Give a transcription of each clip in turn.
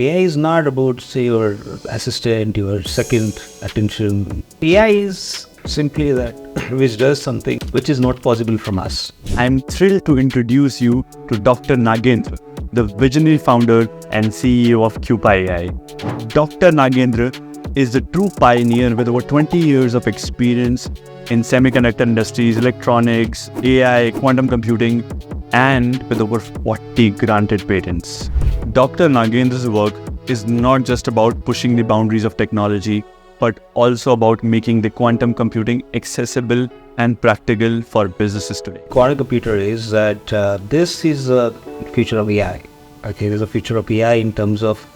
AI is not about, say, your assistant, your second attention. AI is simply that which does something which is not possible from us. I'm thrilled to introduce you to Dr. Nagendra, the visionary founder and CEO of QPiAI. Dr. Nagendra is the true pioneer with over 20 years of experience in semiconductor industries, electronics, AI, quantum computing, and with over 40 granted patents. Dr. Nagendra's work is not just about pushing the boundaries of technology, but also about making the quantum computing accessible and practical for businesses today. Quantum computer is that this is the future of AI. Okay, there's a future of AI in terms of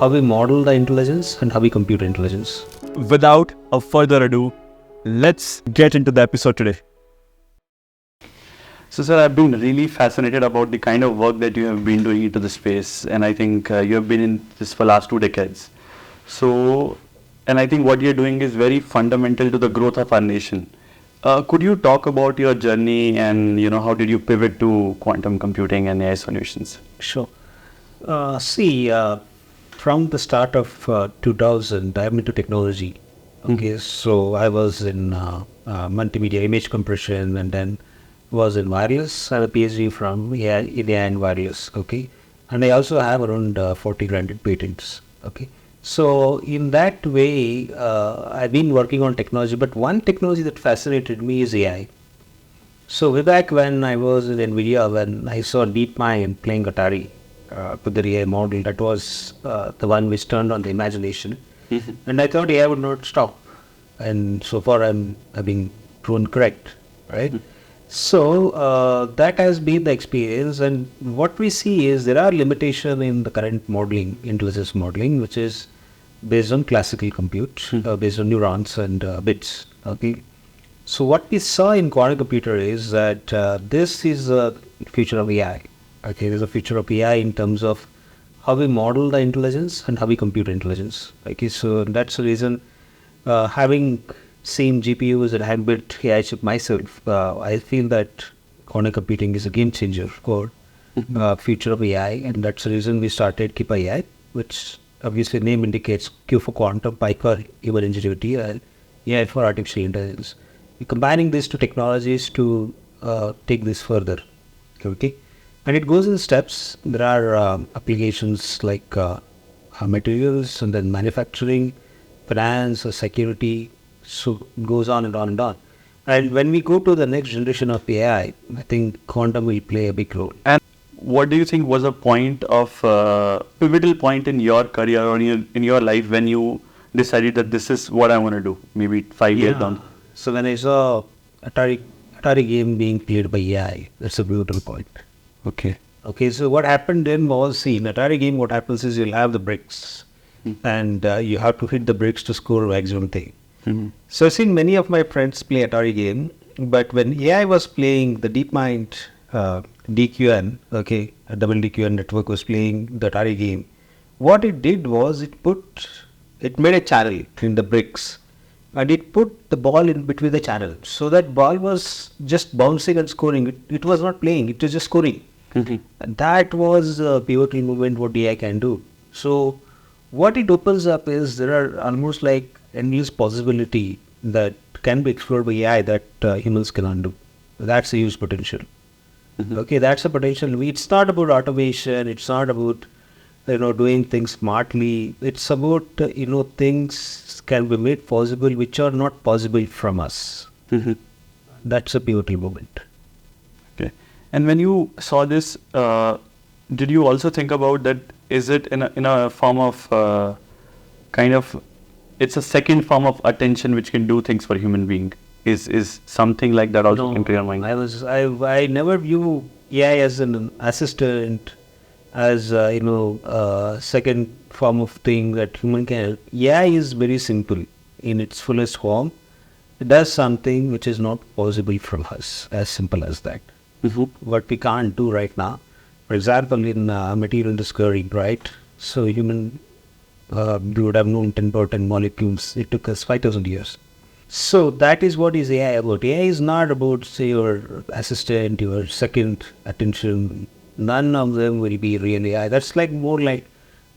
how we model the intelligence and how we compute intelligence. Without a further ado, let's get into the episode today. So, sir, I've been really fascinated about the kind of work that you have been doing into the space, and I think you have been in this for last 2 decades. So, and I think what you're doing is very fundamental to the growth of our nation. Could you talk about your journey and how did you pivot to quantum computing and AI solutions? Sure. From the start of 2000, I'm into technology. Okay, so I was in multimedia image compression and then was in wireless. I have a PhD from AI and wireless. Okay, and I also have around 40 granted patents. Okay, so in that way, I've been working on technology. But one technology that fascinated me is AI. So way back when I was in NVIDIA, when I saw DeepMind playing Atari with the AI model, that was the one which turned on the imagination. And I thought AI would not stop. And so far I've been proven correct, right? So that has been the experience. And what we see is there are limitations in the current modeling, intelligence modeling, which is based on classical compute, based on neurons and bits. Okay. So what we saw in quantum computer is that this is the future of AI. Okay, there's a future of AI in terms of how we model the intelligence and how we compute intelligence. Okay, so that's the reason having seen GPUs and hand built AI chip myself, I feel that quantum computing is a game changer for future of AI, and that's the reason we started QPiAI, which obviously name indicates Q for quantum, Pi for human ingenuity, and AI for artificial intelligence. We're combining these two technologies to take this further. Okay. And it goes in steps. There are applications like materials and then manufacturing, finance, security. So it goes on and on and on. And when we go to the next generation of AI, I think quantum will play a big role. And what do you think was a point of pivotal point in your career or in your life when you decided that this is what I want to do? Maybe 5 years down. So when I saw Atari game being played by AI, that's a brutal point. Okay, so what happened then was, in Atari game, what happens is you'll have the bricks and you have to hit the bricks to score a maximum thing. So I've seen many of my friends play Atari game, but when AI was playing the DeepMind DQN, okay, a double DQN network was playing the Atari game, what it did was it made a channel in the bricks and it put the ball in between the channel. So that ball was just bouncing and scoring. It was not playing, it was just scoring. And that was a pivotal moment what AI can do. So what it opens up is there are almost like endless possibility that can be explored by AI that humans cannot do. That's a huge potential. Okay, that's a potential. It's not about automation. It's not about doing things smartly. It's about things can be made possible which are not possible from us. That's a pivotal moment. Okay. And when you saw this, did you also think about that? Is it in a form of it's a second form of attention which can do things for human being? Is something like that also into your mind? I never view AI as an assistant, as second form of thing that human can help. AI is very simple in its fullest form. It does something which is not possible from us, as simple as that. What we can't do right now, for example, in material discovery, right? So human we would have known 10 molecules. It took us 5,000 years. So that is what is AI about. AI is not about, say, your assistant, your second attention. None of them will be real AI. That's like more like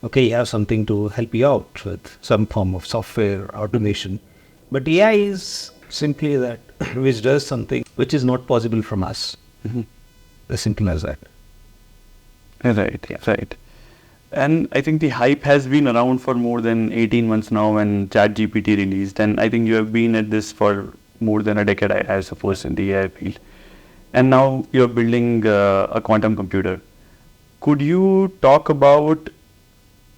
Okay, you have something to help you out with some form of software automation. But AI is simply that which does something which is not possible from us. As simple as that. Right, Yeah. right. And I think the hype has been around for more than 18 months now when ChatGPT released. And I think you have been at this for more than a decade, I suppose, in the AI field. And now you're building a quantum computer. Could you talk about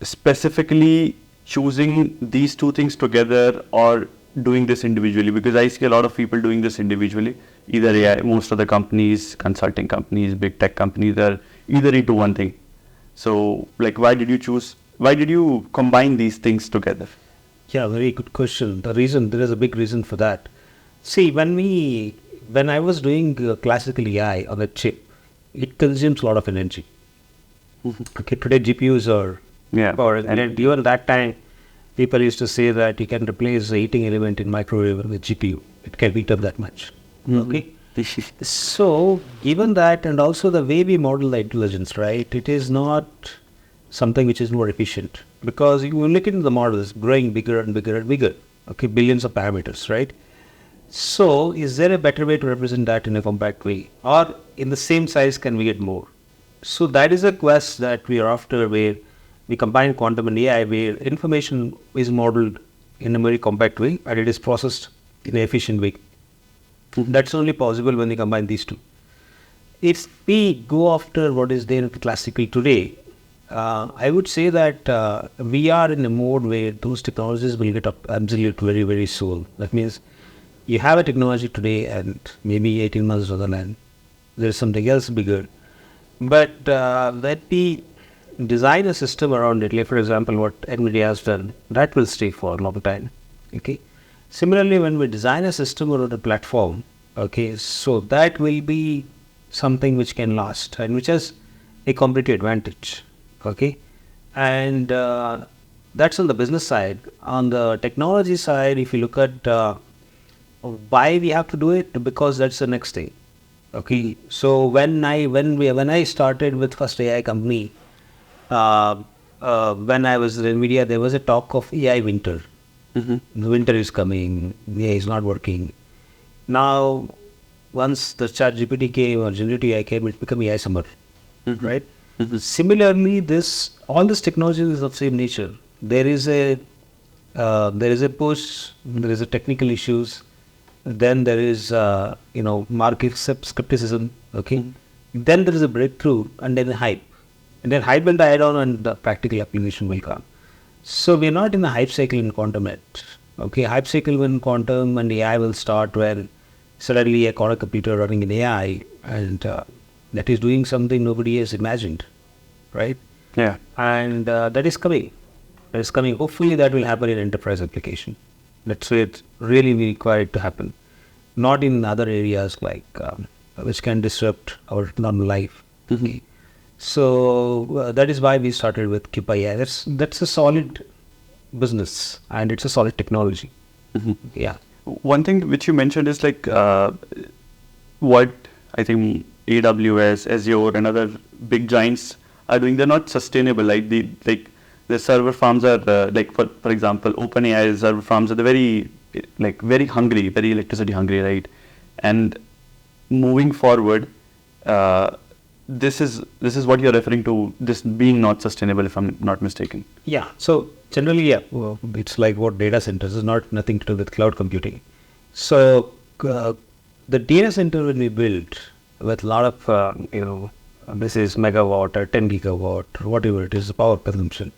specifically choosing these two things together or doing this individually? Because I see a lot of people doing this individually. Either AI, most of the companies, consulting companies, big tech companies are either into one thing. So, like, why did you combine these things together? Yeah, very good question. There is a big reason for that. See, when I was doing classical AI on a chip, it consumes a lot of energy. Okay, today GPUs are Yeah. power, and even that time, people used to say that you can replace the heating element in microwave with GPU. It can heat up that much. Okay. So, given that, and also the way we model the intelligence, right, it is not something which is more efficient because you look into the models growing bigger and bigger and bigger, okay, billions of parameters, right? So, is there a better way to represent that in a compact way, or in the same size, can we get more? So, that is a quest that we are after, where we combine quantum and AI, where information is modeled in a very compact way and it is processed in an efficient way. That's only possible when we combine these two. If we go after what is there in classical today, I would say that we are in a mode where those technologies will get up absolute very, very soon. That means you have a technology today and maybe 18 months down the line, there's something else bigger. But let we design a system around it. Like, for example, what NVIDIA has done, that will stay for a long time. Okay. Similarly, when we design a system or a platform, okay, so that will be something which can last and which has a competitive advantage, okay, and that's on the business side. On the technology side, if you look at why we have to do it, because that's the next thing, okay. So when I started with first AI company, when I was in NVIDIA, there was a talk of AI winter. The winter is coming, AI is not working. Now, once the ChatGPT came or generative AI came, it became AI summer, right? Similarly, all this technology is of same nature. There is a push, there is a technical issues, then there is market skepticism, okay. Then there is a breakthrough, and then a hype, and then hype will die down, and the practical application will come. So we're not in the hype cycle in quantum yet. Okay, hype cycle in quantum and AI will start when suddenly a quantum computer running in AI and that is doing something nobody has imagined, right? Yeah. And that is coming. That is coming. Hopefully that will happen in enterprise application. That's where it really required to happen. Not in other areas like which can disrupt our normal life. Okay. So that is why we started with QPiAI. That's a solid business and it's a solid technology. Yeah. One thing which you mentioned is like what I think AWS, Azure, and other big giants are doing. They're not sustainable. Like the server farms are like for example, OpenAI server farms are very hungry, very electricity hungry, right? And moving forward. This is what you're referring to, this being not sustainable, if I'm not mistaken. Yeah. So generally, yeah, well, it's like what data centers is nothing to do with cloud computing. So the data center when we built with a lot of this is megawatt or 10 gigawatt or whatever it is, the power consumption.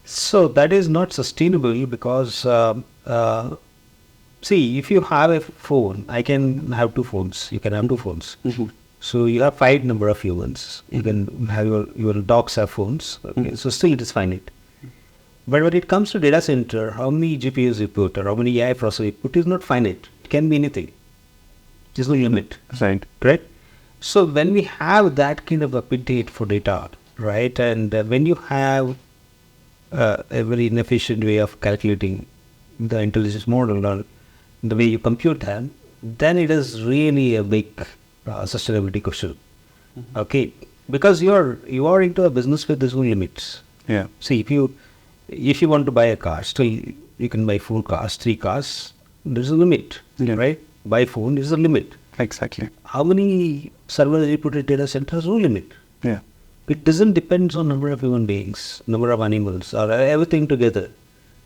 So that is not sustainable because see, if you have a phone, I can have two phones. You can have two phones. So you have 5 number of humans. You can have your dogs have phones. Okay. So still it is finite. But when it comes to data center, how many GPUs you put or how many AI processors you put is not finite. It can be anything. There's no limit. Right. Right? So when we have that kind of appetite for data, right, and when you have a very inefficient way of calculating the intelligence model or the way you compute them, then it is really a big sustainability question. Okay, because you are into a business with there's no limits. Yeah. See, if you want to buy a car, still you can buy 4 cars, 3 cars. There's a limit, Yeah. right? Buy phone is a limit. Exactly. How many servers you put in data centers? No limit. Yeah. It doesn't depend on number of human beings, number of animals, or everything together,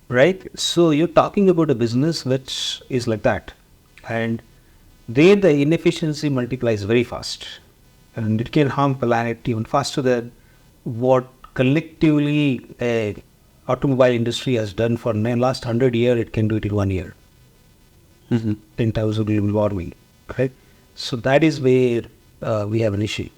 right? So you're talking about a business which is like that, and there the inefficiency multiplies very fast, and it can harm planet even faster than what collectively a automobile industry has done for the last 100 years. It can do it in 1 year. 10,000 global warming, right? So that is where we have an issue.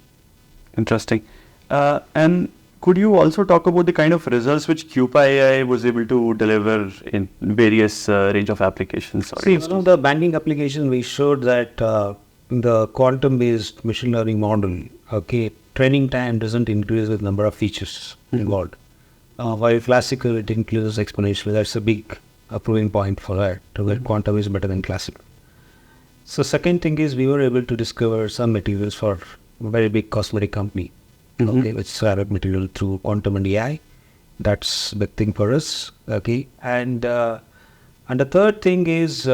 Interesting. And could you also talk about the kind of results which QPiAI was able to deliver in various range of applications? See, one of the banking applications we showed that the quantum-based machine learning model, okay, training time doesn't increase with number of features involved. While classical, it increases exponentially. That's a big proving point for that, that quantum is better than classical. So second thing is we were able to discover some materials for a very big cosmetic company, okay, which scrap material through quantum and AI. That's a big thing for us, okay. And the third thing is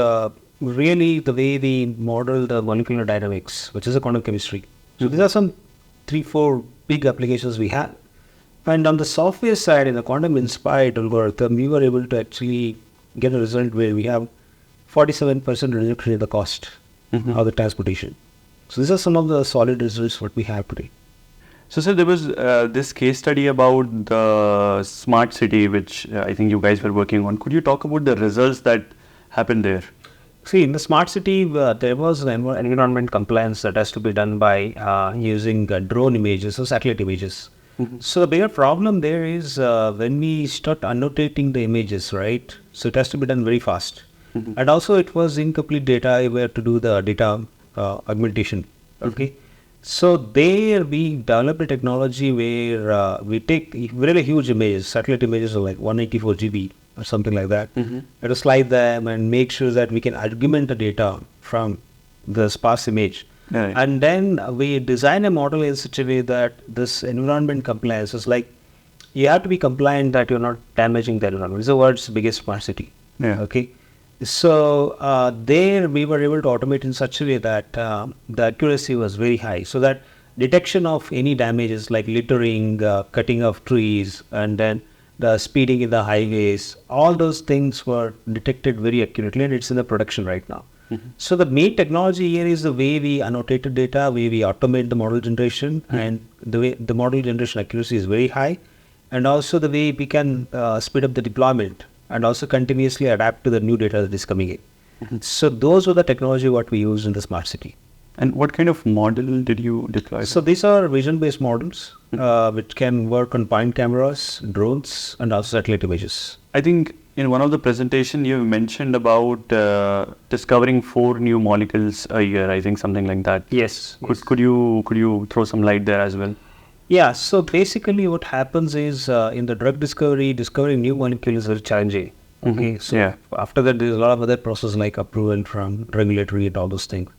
really the way we model the molecular dynamics, which is a quantum chemistry. So these are some 3-4 big applications we have. And on the software side, in the quantum-inspired algorithm, we were able to actually get a result where we have 47% reduction in the cost of the transportation. So these are some of the solid results what we have today. So, sir, there was this case study about the smart city, which I think you guys were working on. Could you talk about the results that happened there? See, in the smart city, there was an environment compliance that has to be done by using drone images or satellite images. So the bigger problem there is when we start annotating the images, right? So it has to be done very fast. And also it was incomplete data where to do the data augmentation, okay? So there we developed a technology where we take really huge images, satellite images are like 184 GB or something like that. To slide them and make sure that we can augment the data from the sparse image. Right. And then we design a model in such a way that this environment compliance is like, you have to be compliant that you're not damaging the environment. It's the world's biggest smart city. Yeah. Okay. So there we were able to automate in such a way that the accuracy was very high. So that detection of any damages like littering, cutting of trees, and then the speeding in the highways, all those things were detected very accurately, and it's in the production right now. So the main technology here is the way we annotated data, way we automate the model generation, and the way the model generation accuracy is very high, and also the way we can speed up the deployment and also continuously adapt to the new data that is coming in. So those were the technology what we use in the smart city. And what kind of model did you deploy? So these are vision-based models which can work on point cameras, drones, and also satellite images. I think in one of the presentation you mentioned about discovering 4 new molecules a year. I think something like that. Yes. Could you throw some light there as well? Yeah. So basically, what happens is in the drug discovery, discovering new molecules is very challenging. Okay. So Yeah. after that, there's a lot of other processes like approval from regulatory and all those things.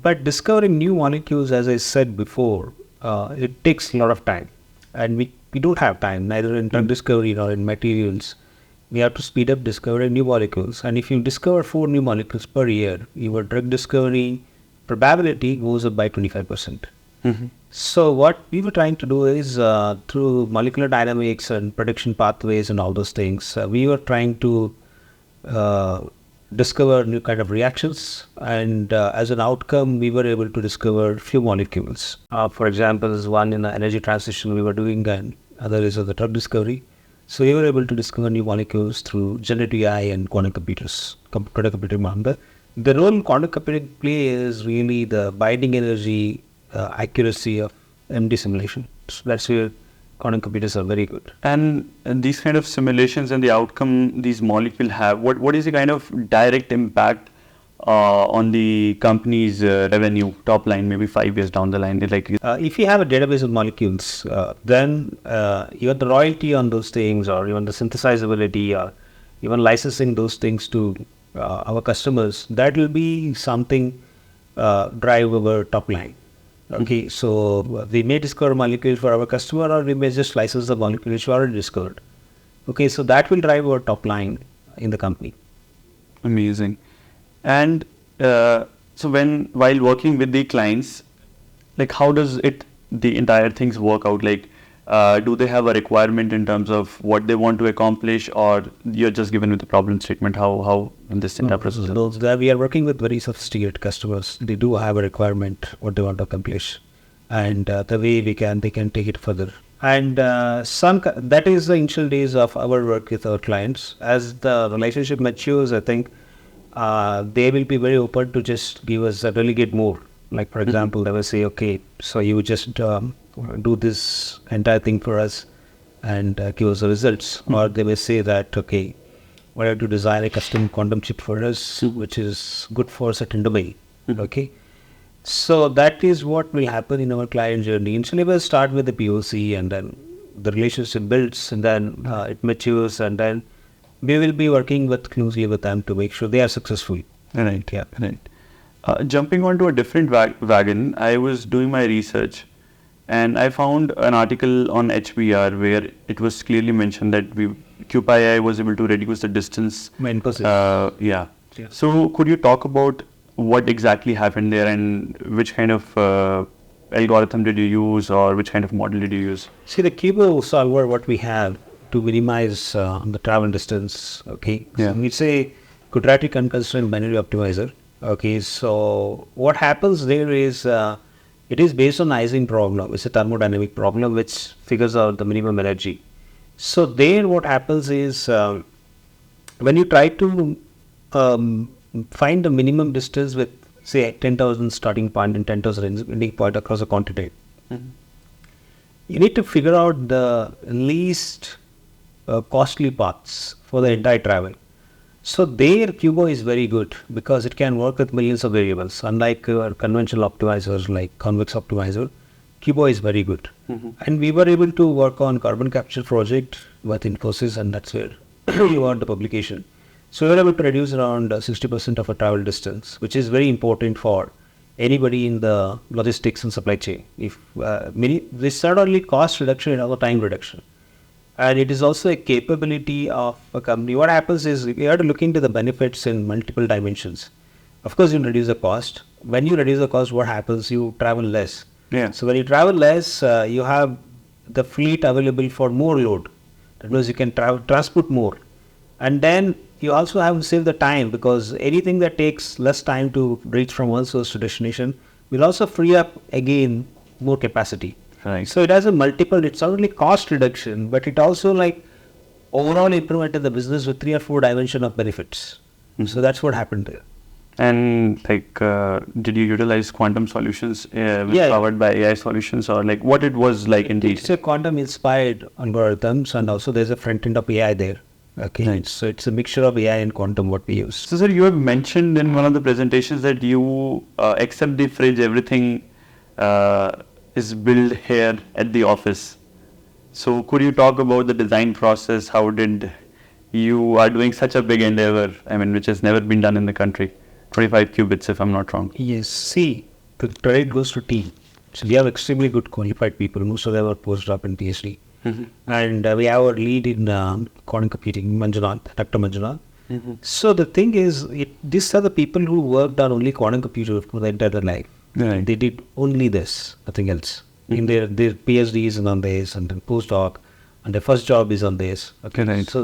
But discovering new molecules, as I said before, it takes a lot of time, and we don't have time neither in drug discovery nor in materials. We have to speed up discovering new molecules, and if you discover 4 new molecules per year, your drug discovery probability goes up by 25%. So what we were trying to do is through molecular dynamics and prediction pathways and all those things, we were trying to discover new kind of reactions, and as an outcome we were able to discover few molecules. For example, one in the energy transition we were doing, and other is of the drug discovery. So we were able to discover new molecules through generative AI and quantum computers, quantum computing model. The role quantum computing play is really the binding energy accuracy of MD simulation. So that's where quantum computers are very good. And these kind of simulations and the outcome these molecules have, what is the kind of direct impact on the company's revenue top line, maybe 5 years down the line? Like, if you have a database of molecules, then even the royalty on those things, or even the synthesizability, or even licensing those things to our customers, that will be something drive our top line. Okay, so we may discover molecule for our customer, or we may just license the molecule which we already discovered. Okay, so that will drive our top line in the company. Amazing. And so while working with the clients, like how does the entire things work out? Like, do they have a requirement in terms of what they want to accomplish, or you're just given with the problem statement? How this entire process? We are working with very sophisticated customers. They do have a requirement what they want to accomplish, and the way they can take it further. And that is the initial days of our work with our clients. As the relationship matures, I think they will be very open to just give us a delegate more. Like for example, they will say, okay, so you just do this entire thing for us and give us the results. Or they may say that, okay, we have to design a custom quantum chip for us, which is good for a certain domain. Okay. So that is what will happen in our client journey. Initially, we'll start with the POC, and then the relationship builds, and then it matures, and then we will be working closely with them to make sure they are successful. Right. Yeah. Right. Jumping onto a different wagon, I was doing my research, and I found an article on HBR where it was clearly mentioned that QPiAI was able to reduce the distance. Yeah. So could you talk about what exactly happened there, and which kind of algorithm did you use, or which kind of model did you use? See, the Kibo solver, what we have to minimize the travel distance. Okay. Yeah. So it's a quadratic unconstrained binary optimizer. Okay. So what happens there is it is based on Ising problem. It's a thermodynamic problem which figures out the minimum energy. So there, what happens is when you try to find the minimum distance with, say, 10,000 starting point and 10,000 ending point across a continent, you need to figure out the least costly paths for the entire travel. So there, Cubo is very good because it can work with millions of variables. Unlike conventional optimizers like convex optimizer, Cubo is very good. And we were able to work on carbon capture project with Infosys, and that's where we want the publication. So we were able to reduce around 60% of our travel distance, which is very important for anybody in the logistics and supply chain. If this is not only cost reduction, and also time reduction. And it is also a capability of a company. What happens is you have to look into the benefits in multiple dimensions. Of course, you reduce the cost. When you reduce the cost, what happens? You travel less. Yeah. So when you travel less, you have the fleet available for more load. That means you can transport more. And then you also have to save the time, because anything that takes less time to reach from one source to destination will also free up again more capacity. Right. So it has a multiple, it's not only cost reduction, but it also like overall improvement in the business with 3 or 4 dimension of benefits. So that's what happened there. And like, did you utilize quantum solutions powered by AI solutions, or like what it was like indeed? It's a quantum inspired algorithms, and also there's a front end of AI there. Okay. Right. So it's a mixture of AI and quantum what we use. So sir, you have mentioned in one of the presentations that you except the fridge, everything is built here at the office. So could you talk about the design process? How did you are doing such a big endeavor, I mean, which has never been done in the country, 25 qubits if I'm not wrong. Yes, see, the credit goes to team. So we have extremely good qualified people. Most of them are postdoc and PhD. And we have our lead in quantum computing, Dr. Manjunath. So the thing is, these are the people who worked on only quantum computer for the entire life. Right. They did only this, nothing else. In their PhD is on this, and then postdoc, and their first job is on this. Okay, Right.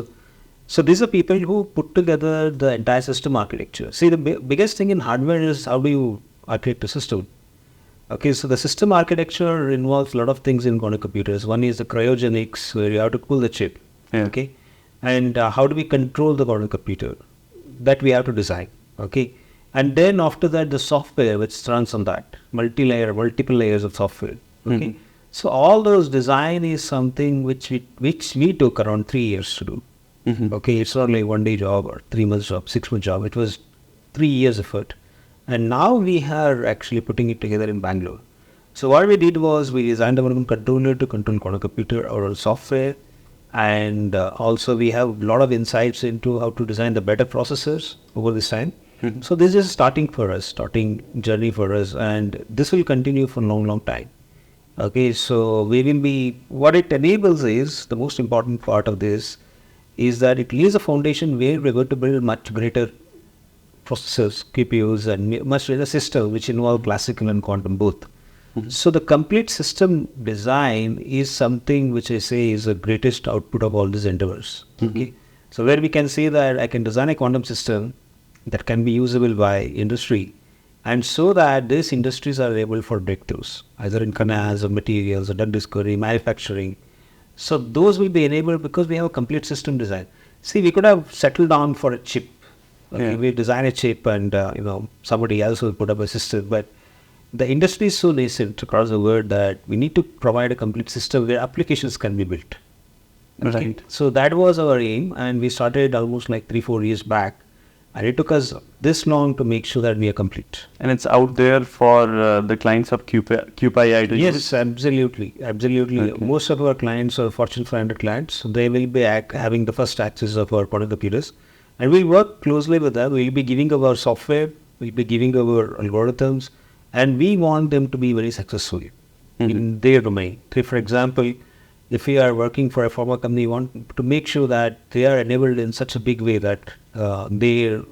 So these are people who put together the entire system architecture. See, the biggest thing in hardware is how do you architect a system. Okay, so the system architecture involves a lot of things in quantum computers. One is the cryogenics, where you have to cool the chip. Yeah. Okay, and how do we control the quantum computer? That we have to design. Okay, and then after that, the software which runs on that, multiple layers of software. Okay, so all those design is something which we took around 3 years to do. Okay, it's not like 1 day job or 3 months job, 6 month job. It was 3 years effort. And now we are actually putting it together in Bangalore. So what we did was we designed our own controller to control quantum computer, our own software. And also we have a lot of insights into how to design the better processors over this time. So this is starting journey for us, and this will continue for a long, long time. Okay, so we will be, what it enables is, the most important part of this is that it lays a foundation where we're going to build much greater processors, QPUs, and much greater system which involve classical and quantum both. So the complete system design is something which I say is the greatest output of all these endeavors. Okay, so where we can say that I can design a quantum system that can be usable by industry, and so that these industries are able for breakthroughs, either in finance or materials or drug discovery, manufacturing. So those will be enabled because we have a complete system design. See, we could have settled down for a chip. Okay, we design a chip and somebody else will put up a system. But the industry is so nascent across the world that we need to provide a complete system where applications can be built. Right. So that was our aim, and we started almost like 3-4 years back. And it took us this long to make sure that we are complete. And it's out there for the clients of QPiAI to use? Yes, absolutely. Okay. Most of our clients are Fortune 500 clients. They will be having the first access of our quantum computers. And we'll work closely with them. We'll be giving our software, we'll be giving our algorithms, and we want them to be very successful in their domain. Say, for example, if we are working for a pharma company, we want to make sure that they are enabled in such a big way that their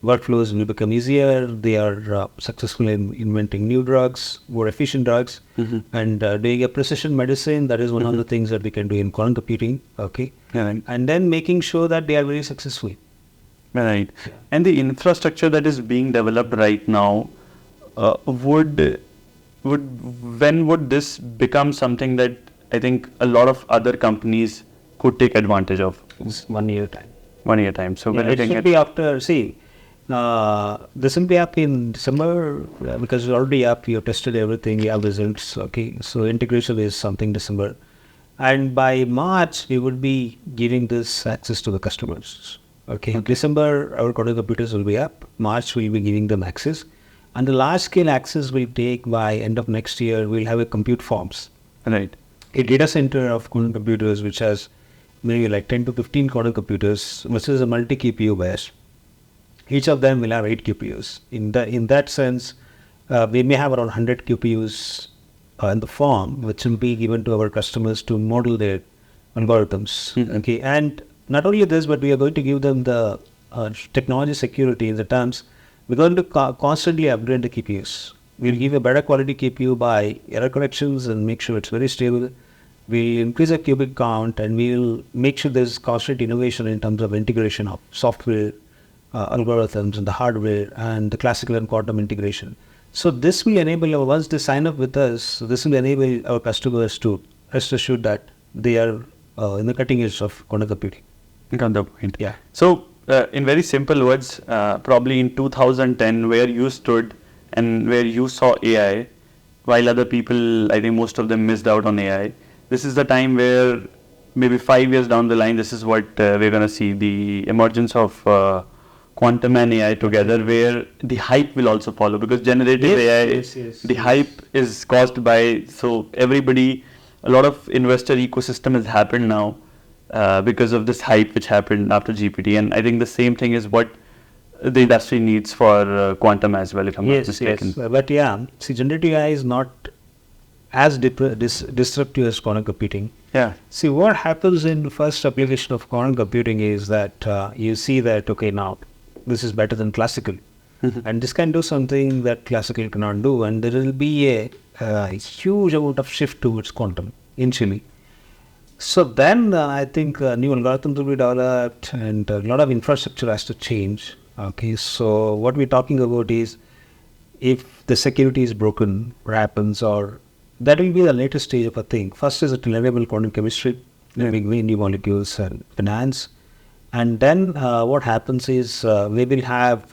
workflows will become easier. They are successful in inventing new drugs, more efficient drugs, and doing a precision medicine. That is one of the things that we can do in quantum computing. Okay, and then making sure that they are very successful. Right. And the infrastructure that is being developed right now, when would this become something that I think a lot of other companies could take advantage of? It's 1 year time. 1 year time. So when it should be after, this will be up in December because it's already up. You have tested everything, you have results. Okay, so integration is something December. And by March, we would be giving this access to the customers. Okay. December, our quantum computers will be up. March, we'll be giving them access. And the large scale access will take by end of next year. We'll have a compute farms. Right. A data center of quantum computers which has maybe like 10 to 15 quantum computers, which is a multi-QPU base. Each of them will have 8 QPUs. In that sense, we may have around 100 QPUs in the farm, which will be given to our customers to model their algorithms. Okay, and not only this, but we are going to give them the technology security in the terms. We're going to constantly upgrade the QPUs. We'll give a better quality QPU by error corrections and make sure it's very stable. We'll increase the qubit count, and we'll make sure there's constant innovation in terms of integration of software, algorithms, and the hardware, and the classical and quantum integration. So this will enable, once they sign up with us, this will enable our customers to rest assured that they are in the cutting edge of quantum computing. Got the point. Yeah. So in very simple words, probably in 2010, where you stood and where you saw AI, while other people, I think most of them missed out on AI, this is the time where maybe 5 years down the line, this is what we're going to see, the emergence of quantum and AI together, where the hype will also follow, because generative AI, the hype is caused by, so everybody, a lot of investor ecosystem has happened now because of this hype which happened after GPT, and I think the same thing is what the industry needs for quantum as well, if I'm not mistaken. Yes, but yeah, see, generative AI is not as disruptive as quantum computing. Yeah. See, what happens in the first application of quantum computing is that you see that, okay, now this is better than classical. And this can do something that classical cannot do, and there will be a huge amount of shift towards quantum initially. So then I think new algorithms will be developed, and a lot of infrastructure has to change. Okay, so what we're talking about is if the security is broken, what happens, or that will be the latest stage of a thing. First is to enable quantum chemistry, between new molecules and finance. And then what happens is we will have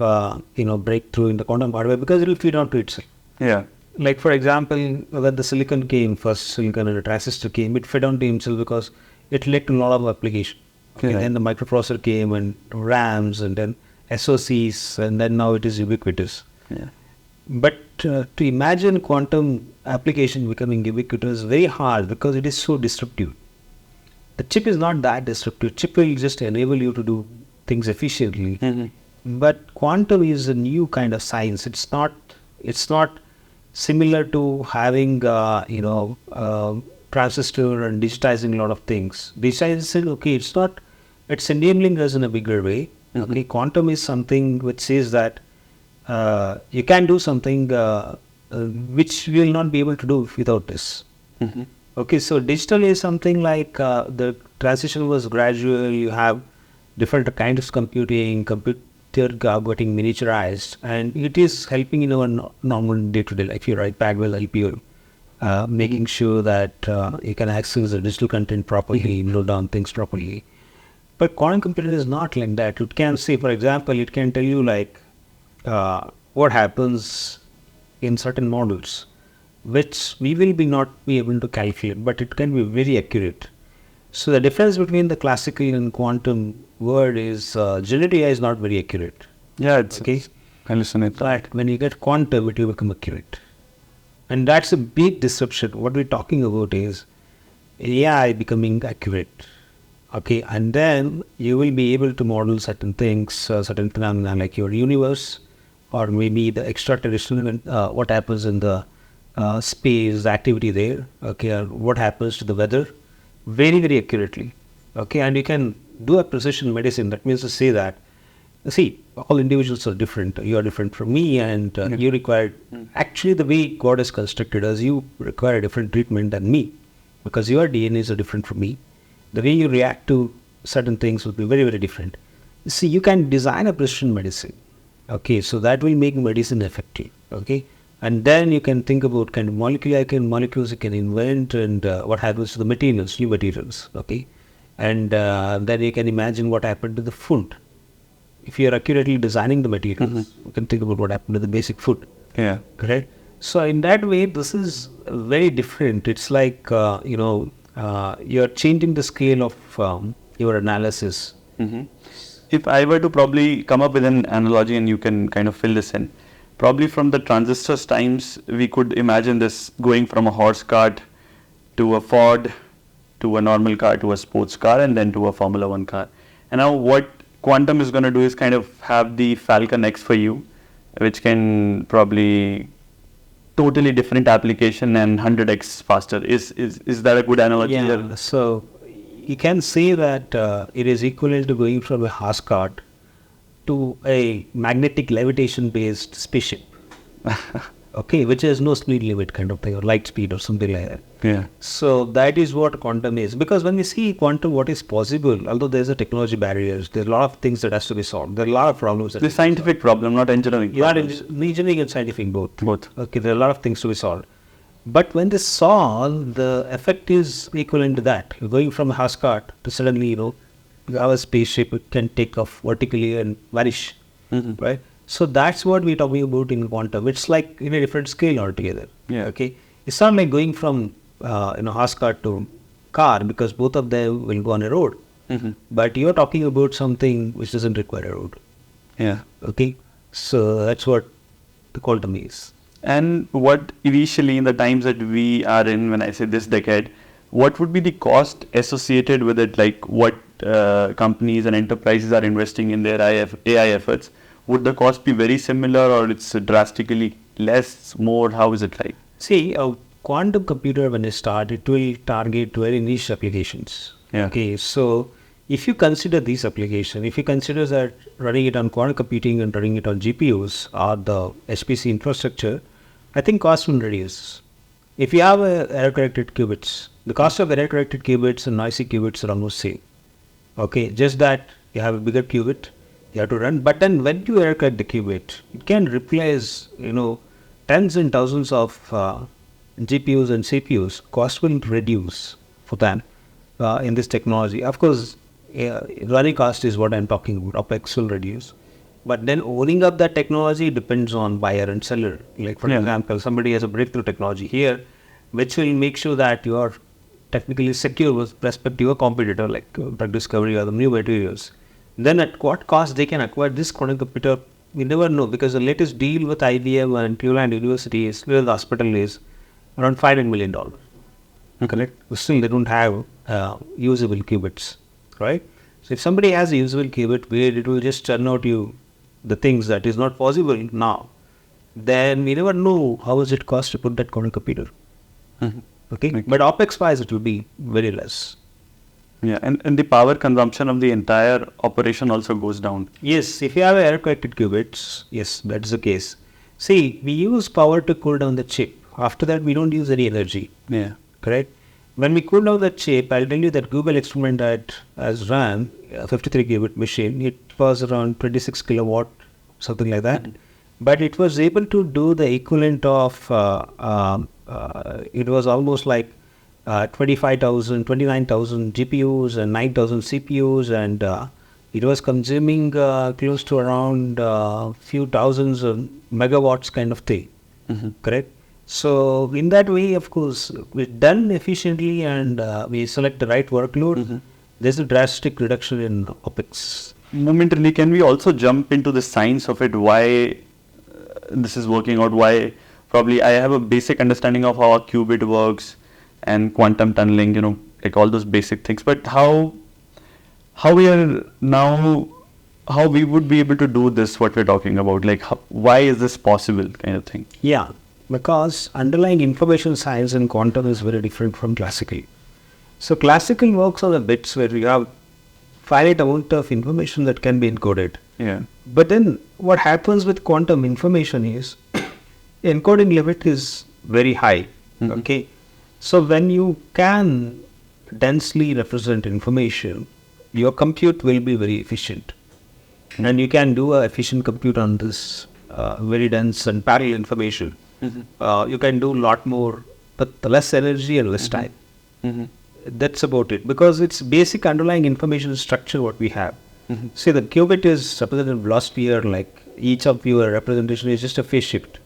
breakthrough in the quantum hardware because it will feed onto itself. Yeah. Like for example, when the silicon came, first silicon and the transistor came, it fed onto himself because it led to a lot of application. Okay, then the microprocessor came and RAMs and then SoCs, and then now it is ubiquitous. Yeah. But to imagine quantum application becoming ubiquitous is very hard because it is so disruptive. The chip is not that disruptive. Chip will just enable you to do things efficiently. But quantum is a new kind of science. It's not similar to having transistor and digitizing a lot of things. Digitizing, okay, it's enabling us in a bigger way. Okay, quantum is something which says that you can do something which we will not be able to do without this. Okay, so digital is something like the transition was gradual. You have different kinds of computer getting miniaturized, and it is helping in our normal day-to-day life. Your iPad will help you making sure that you can access the digital content properly, note down things properly. But quantum computer is not like that. It can say, for example, it can tell you like what happens in certain models, which we will not be able to calculate, but it can be very accurate. So the difference between the classical and quantum world is generative AI is not very accurate. Yeah, it's Okay, hallucinate. but when you get quantum, it will become accurate, and that's a big disruption. What we're talking about is AI becoming accurate. Okay, and then you will be able to model certain things, certain phenomena like your universe, or maybe the extraterrestrial, what happens in the space, the activity there, okay, or what happens to the weather, very, very accurately. Okay, and you can do a precision medicine. That means to say that, see, all individuals are different. You are different from me, and you require, actually, the way God has constructed us, you require a different treatment than me, because your DNAs are different from me. The way you react to certain things will be very, very different. See, you can design a precision medicine. Okay, so that will make medicine effective. Okay, and then you can think about kind of molecules you can invent, and what happens to the materials, new materials. Okay, and then you can imagine what happened to the food. If you are accurately designing the materials, you can think about what happened to the basic food. Yeah. Correct. So in that way, this is very different. It's like you're changing the scale of your analysis. If I were to probably come up with an analogy and you can kind of fill this in, probably from the transistors times, we could imagine this going from a horse cart to a Ford to a normal car to a sports car and then to a Formula One car. And now what quantum is going to do is kind of have the Falcon X for you, which can probably totally different application and 100x faster. Is that a good analogy? Yeah. So you can say that it is equivalent to going from a horse cart to a magnetic levitation based spaceship. Okay, which has no speed limit kind of thing, or light speed or something like that. Yeah. So that is what quantum is. Because when we see quantum, what is possible, although there's a technology barriers, there's a lot of things that has to be solved. There are a lot of problems. The scientific problem, not engineering. Not engineering and scientific both. Both. Okay, there are a lot of things to be solved. But when they solve, the effect is equivalent to that. You're going from a horse cart to suddenly, you have a spaceship, it can take off vertically and vanish, right? So that's what we're talking about in quantum. It's like in a different scale altogether. Yeah. Okay. It's not like going from horse cart to car, because both of them will go on a road. But you're talking about something which doesn't require a road. Yeah. Okay. So that's what the quantum is. And what initially in the times that we are in, when I say this decade, what would be the cost associated with it? Like what companies and enterprises are investing in their AI efforts? Would the cost be very similar, or it's drastically less, more? How is it like? See, a quantum computer, when it starts, it will target very niche applications. Yeah. Okay, so if you consider these applications, if you consider that running it on quantum computing and running it on GPUs or the HPC infrastructure, I think cost will reduce. If you have error-corrected qubits, the cost of error-corrected qubits and noisy qubits are almost same. Okay, just that you have a bigger qubit, you have to run. But then when you error-correct the qubit, it can replace, tens and thousands of GPUs and CPUs. Cost will reduce for them in this technology. Of course, running cost is what I'm talking about. OpEx will reduce. But then owning up that technology depends on buyer and seller. Like for example, somebody has a breakthrough technology here, which will make sure that you are technically secure with respect to your competitor, like drug discovery or the new materials. Then at what cost they can acquire this quantum computer, we never know, because the latest deal with IBM and Cleveland University is, where the hospital is, around $500 million. Correct? But still they don't have usable qubits, right? So if somebody has a usable qubit where it will just churn out you the things that is not possible now, then we never know how much it costs to put that quantum computer. Okay, but OPEX wise, it will be very less. Yeah, and the power consumption of the entire operation also goes down. Yes, if you have error corrected qubits, yes, that's the case. See, we use power to cool down the chip. After that, we don't use any energy. Yeah. Correct? When we cool down the chip, I'll tell you that Google experiment that has run a 53 qubit machine. It was around 26 kilowatt, something like that. But it was able to do the equivalent of, it was almost like 25,000, 29,000 GPUs and 9,000 CPUs, and it was consuming close to around few thousands of megawatts kind of thing. Correct? So in that way, of course, we're done efficiently and we select the right workload. There's a drastic reduction in OPEX. Momentarily, can we also jump into the science of it? Why this is working out? Why? Probably I have a basic understanding of how a qubit works and quantum tunneling, like all those basic things. But how we are now, how we would be able to do this, what we're talking about, like why is this possible kind of thing? Yeah, because underlying information science in quantum is very different from classical. So classical works on the bits where you have finite amount of information that can be encoded. Yeah. But then what happens with quantum information is encoding limit is very high. Okay. So when you can densely represent information, your compute will be very efficient. And you can do an efficient compute on this very dense and parallel information. You can do a lot more, but less energy and less time. That's about it. Because it's basic underlying information structure what we have. See, the qubit is represented in velocity, like each of your representation is just a phase shift.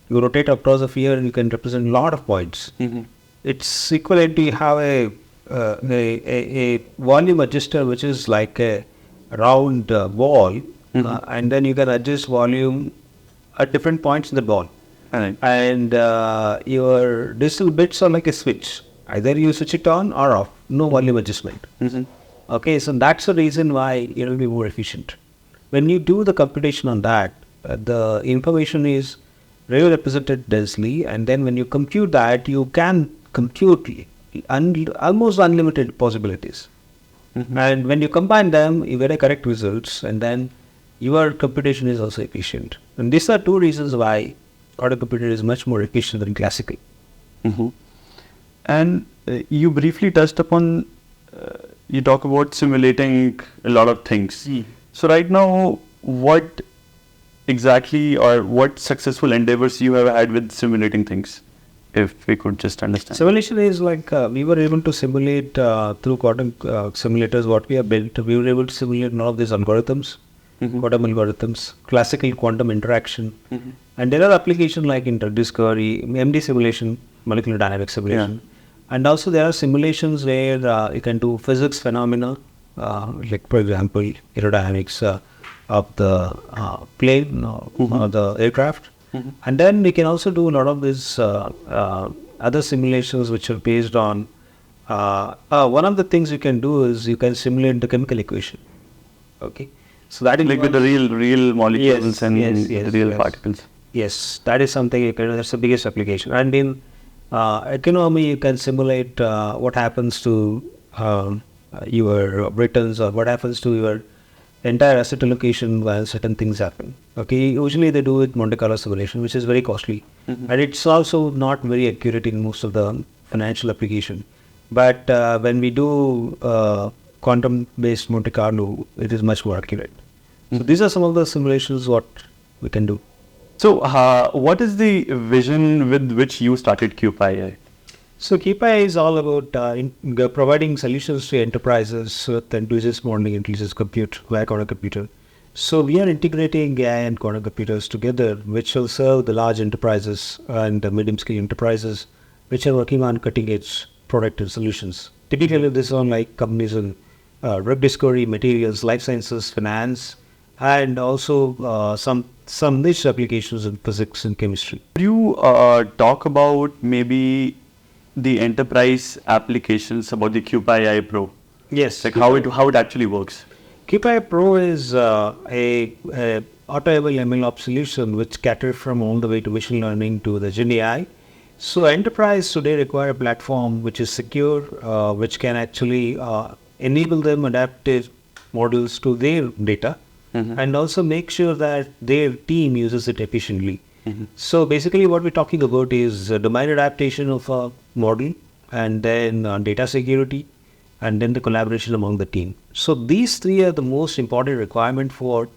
You rotate across a sphere and you can represent a lot of points. It's equivalent to have a volume adjuster, which is like a round ball, and then you can adjust volume at different points in the ball. And your digital bits are like a switch. Either you switch it on or off, no volume adjustment. Okay, so that's the reason why it will be more efficient. When you do the computation on that, the information is really represented densely, and then when you compute that, you can compute almost unlimited possibilities. And when you combine them, you get a correct results, and then your computation is also efficient. And these are two reasons why quantum computer is much more efficient than classical. And you briefly touched upon, you talk about simulating a lot of things. So right now, what exactly or what successful endeavors you have had with simulating things, if we could just understand? Simulation is like we were able to simulate through quantum simulators what we have built. We were able to simulate all of these algorithms, quantum algorithms, classical quantum interaction. And there are applications like in drug discovery, MD simulation, molecular dynamics simulation. And also there are simulations where you can do physics phenomena, like for example, aerodynamics of the plane or the aircraft. And then we can also do a lot of these other simulations which are based on, one of the things you can do is you can simulate the chemical equation. Okay. So that is like with the real molecules and the real particles. Yes, that is something you can do. That's the biggest application. And in economy, you can simulate what happens to your returns or what happens to your entire asset allocation while certain things happen. Okay, usually they do with Monte Carlo simulation, which is very costly, and it's also not very accurate in most of the financial application. But when we do quantum-based Monte Carlo, it is much more accurate. So these are some of the simulations what we can do. So what is the vision with which you started QPiAI? So QPiAI is all about providing solutions to enterprises with intelligence modeling, intelligence compute via quantum computer. So we are integrating AI and quantum computers together, which will serve the large enterprises and the medium-scale enterprises, which are working on cutting-edge product and solutions. Typically, this are like companies in drug discovery, materials, life sciences, finance, and also some niche applications in physics and chemistry. Could you talk about maybe the enterprise applications about the QPiAI Pro? Yes. Like how it actually works? QPiAI Pro is a auto-ML MLOps solution which cater from all the way to machine learning to the Gen AI. So enterprise today require a platform which is secure, which can actually enable them adaptive models to their data, and also make sure that their team uses it efficiently. So basically what we're talking about is domain adaptation of a model, and then data security, and then the collaboration among the team. So these three are the most important requirement for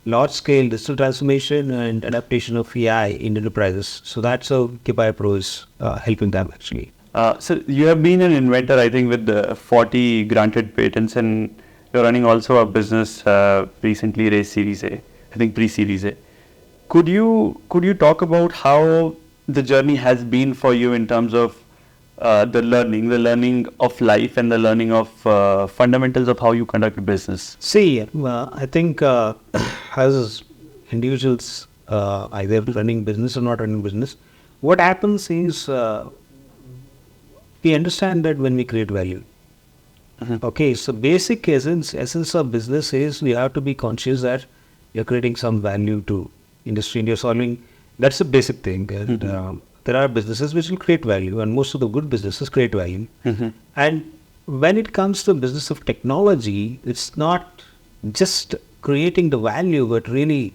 large-scale digital transformation and adaptation of AI in enterprises. So that's how QPiAI Pro is helping them actually. So you have been an inventor, I think, with 40 granted patents, and you're running also a business recently raised Series A, I think pre-Series A. Could you talk about how the journey has been for you in terms of the learning of life, and the learning of fundamentals of how you conduct business? See, I think as individuals, either running business or not running business, what happens is we understand that when we create value. Okay, so basic essence of business is we have to be conscious that you're creating some value to industry and you're solving. That's a basic thing. And there are businesses which will create value, and most of the good businesses create value. And when it comes to business of technology, it's not just creating the value, but really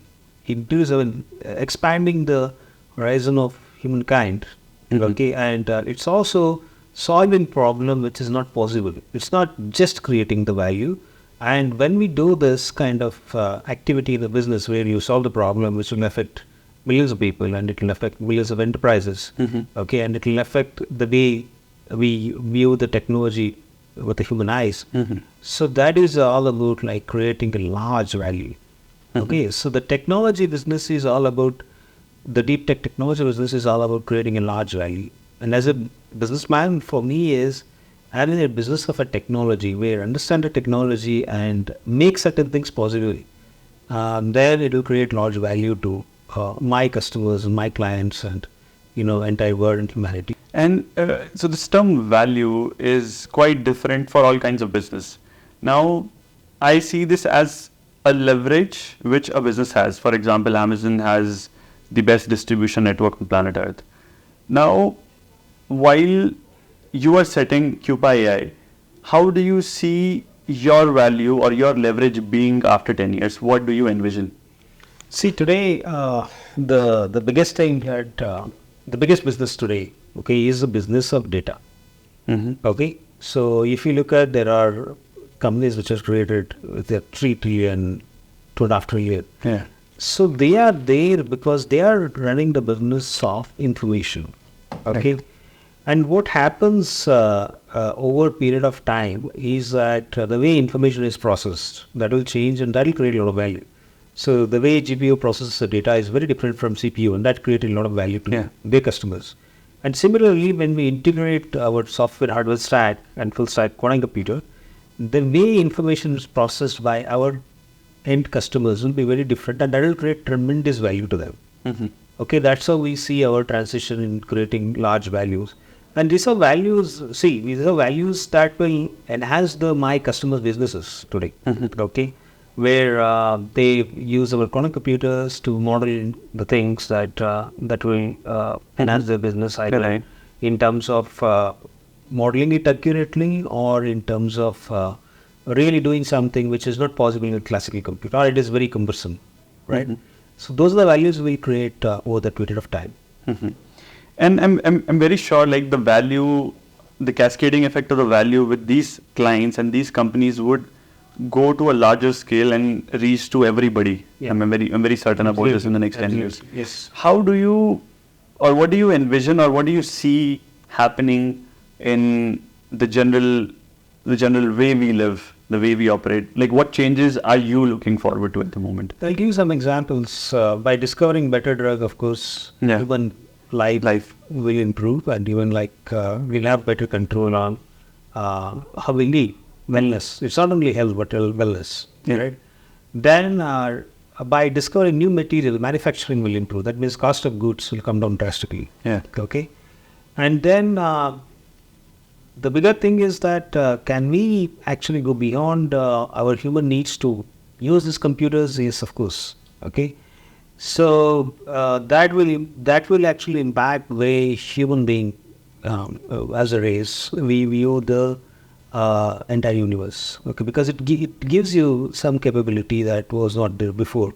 expanding the horizon of humankind. Okay, and it's also solving problem which is not possible. It's not just creating the value. And when we do this kind of activity in the business where you solve the problem which will affect millions of people, and it will affect millions of enterprises, okay, and it will affect the way we view the technology with the human eyes. So that is all about like creating a large value. Okay, so the technology business is all about, the deep tech technology business is all about creating a large value. And as a businessman, for me, is having a business of a technology where understand the technology and make certain things possible. Then it will create large value to my customers and my clients, and entire world and humanity. And so this term value is quite different for all kinds of business. Now, I see this as a leverage which a business has. For example, Amazon has the best distribution network on planet Earth. Now, while you are setting QPiAI, how do you see your value or your leverage being after 10 years? What do you envision? See, today, the biggest thing that, the biggest business today, okay, is the business of data. Okay, so if you look at, there are companies which are created with their 3 trillion, 2.5 trillion. Yeah. So they are there because they are running the business of information. Okay. Right. And what happens over a period of time is that the way information is processed, that will change, and that will create a lot of value. So the way GPU processes the data is very different from CPU, and that creates a lot of value to their customers. And similarly, when we integrate our software hardware stack and full stack quantum computer, the way information is processed by our end customers will be very different, and that will create tremendous value to them. Okay, that's how we see our transition in creating large values. And these are values, these are values that will enhance my customers' businesses today. Okay, where they use our quantum computers to model the things that will enhance their business, either in terms of modeling it accurately, or in terms of really doing something which is not possible in a classical computer, or it is very cumbersome, right? So those are the values we create over that period of time. And I'm very sure, like, the value, the cascading effect of the value with these clients and these companies would go to a larger scale and reach to everybody. I'm very certain about this in the next 10 years. Yes. How do you, or what do you envision, or what do you see happening in the general way we live, the way we operate? Like, what changes are you looking forward to at the moment? I'll give you some examples. By discovering better drug, of course, human life will improve, and even we'll have better control on how we live. Wellness. It's not only health, but wellness. Right? Then by discovering new material, manufacturing will improve. That means cost of goods will come down drastically. Okay. And then the bigger thing is that can we actually go beyond our human needs to use these computers? Yes, of course. Okay. So that will actually impact the way human being as a race we view the entire universe. Okay, because it gives you some capability that was not there before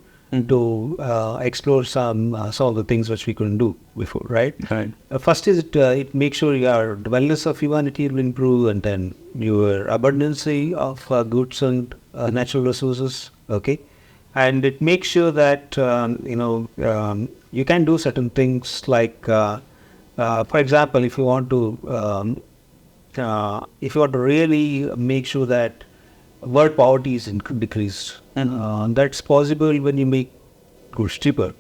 to explore some of the things which we couldn't do before, right? Right. First is it makes sure your the wellness of humanity will improve, and then your abundance of goods and natural resources. Okay, and it makes sure that you can do certain things like, for example, if you want to really make sure that world poverty is decreased, that's possible when you make goods cheaper,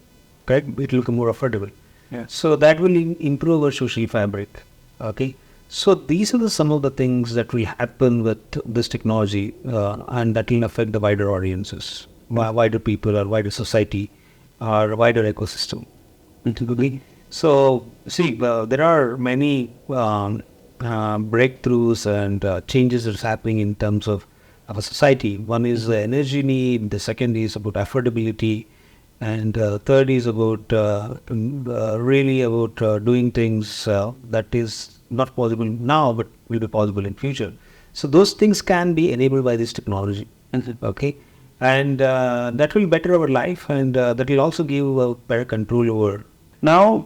correct? It will become more affordable. Yeah. So that will improve our social fabric. Okay. So these are some of the things that will happen with this technology, and that will affect the wider audiences, wider people, or wider society, or wider ecosystem. Okay. So see, there are many breakthroughs and changes that's happening in terms of our society. One is the energy need. The second is about affordability, and third is about really about doing things that is not possible now but will be possible in future. So those things can be enabled by this technology. Okay, and that will better our life, and that will also give better control over. Now,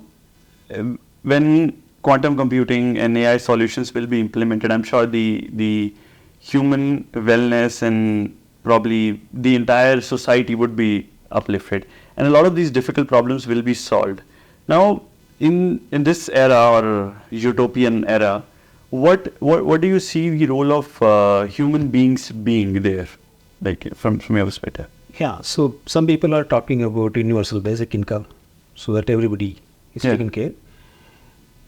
when quantum computing and AI solutions will be implemented, I'm sure the human wellness and probably the entire society would be uplifted, and a lot of these difficult problems will be solved. Now, in this era or utopian era, what do you see the role of human beings being there, like from your perspective? Yeah, so some people are talking about universal basic income so that everybody is taken care.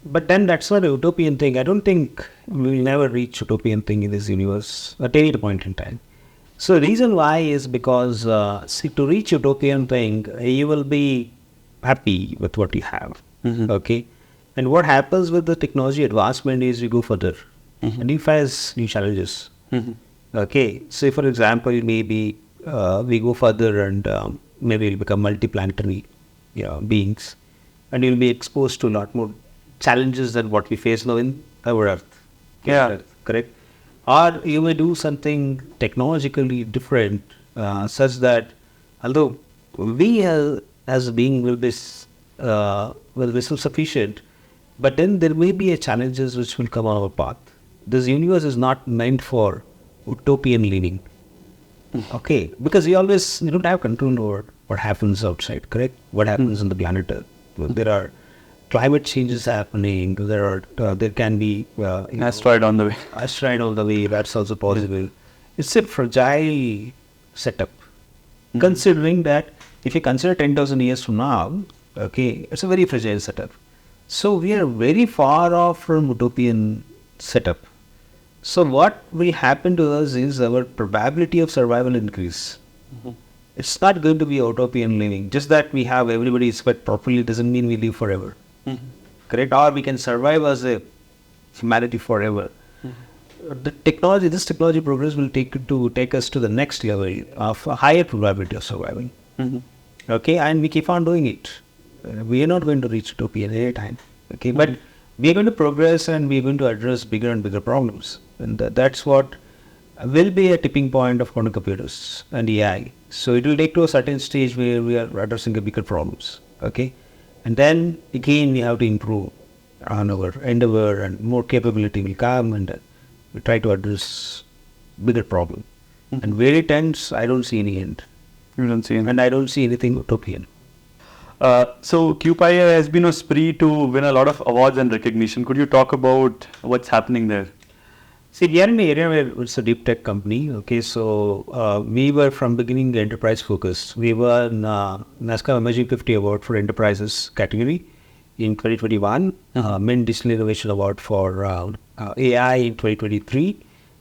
But then that's not a utopian thing. I don't think we will never reach utopian thing in this universe at any point in time. So the reason why is because, see, to reach utopian thing, you will be happy with what you have. Okay. And what happens with the technology advancement is we go further and you face new challenges. Okay. So for example, maybe we go further and maybe we'll become multiplanetary beings, and you'll be exposed to a lot more challenges than what we face now in our Earth. Earth, correct? Or you may do something technologically different, such that although we as a being will be self-sufficient, but then there may be challenges which will come on our path. This universe is not meant for utopian living. Okay, because you don't have control over what happens outside, correct? What happens on the planet Earth? There are climate changes happening. There can be Asteroid on the way. Asteroid on the way. That's also possible. It's a fragile setup. Considering that, if you consider 10,000 years from now, okay, it's a very fragile setup. So we are very far off from utopian setup. So what will happen to us is our probability of survival increase. It's not going to be utopian living. Just that we have everybody sweat properly doesn't mean we live forever. Correct? Or we can survive as a humanity forever. This technology progress will take us to the next level of a higher probability of survival. Okay, and we keep on doing it. We are not going to reach utopia at any time. Okay, but we are going to progress and we are going to address bigger and bigger problems, and that's what will be a tipping point of quantum computers and AI. So it will take to a certain stage where we are addressing the bigger problems. Okay, and then again we have to improve on our endeavor, and more capability will come, and we try to address bigger problem. And where it ends, I don't see any end. You don't see any. And I don't see anything utopian. So QPiAI has been on spree to win a lot of awards and recognition. Could you talk about what's happening there? See, we are in an area where it's a deep tech company. Okay, so we were from beginning enterprise focused. We won NASCAR Emerging 50 Award for Enterprises category in 2021, Mint Digital Innovation Award for AI in 2023,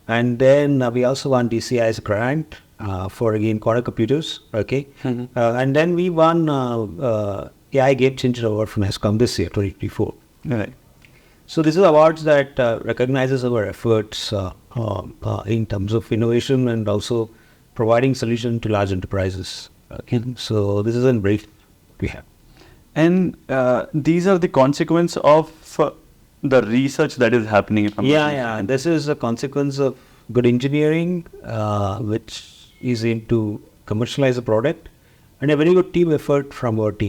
and then we also won DCI's grant for again quantum computers. Okay, and then we won AI Game Changer Award from HESCOM this year, 2024. Right. So these are awards that recognizes our efforts in terms of innovation and also providing solution to large enterprises. Okay. So this is in brief. we have. And these are the consequence of the research that is happening. If I'm not Yeah, mistaken. this is a consequence of good engineering, which is aimed to commercialize a product, and a very good team effort from our team.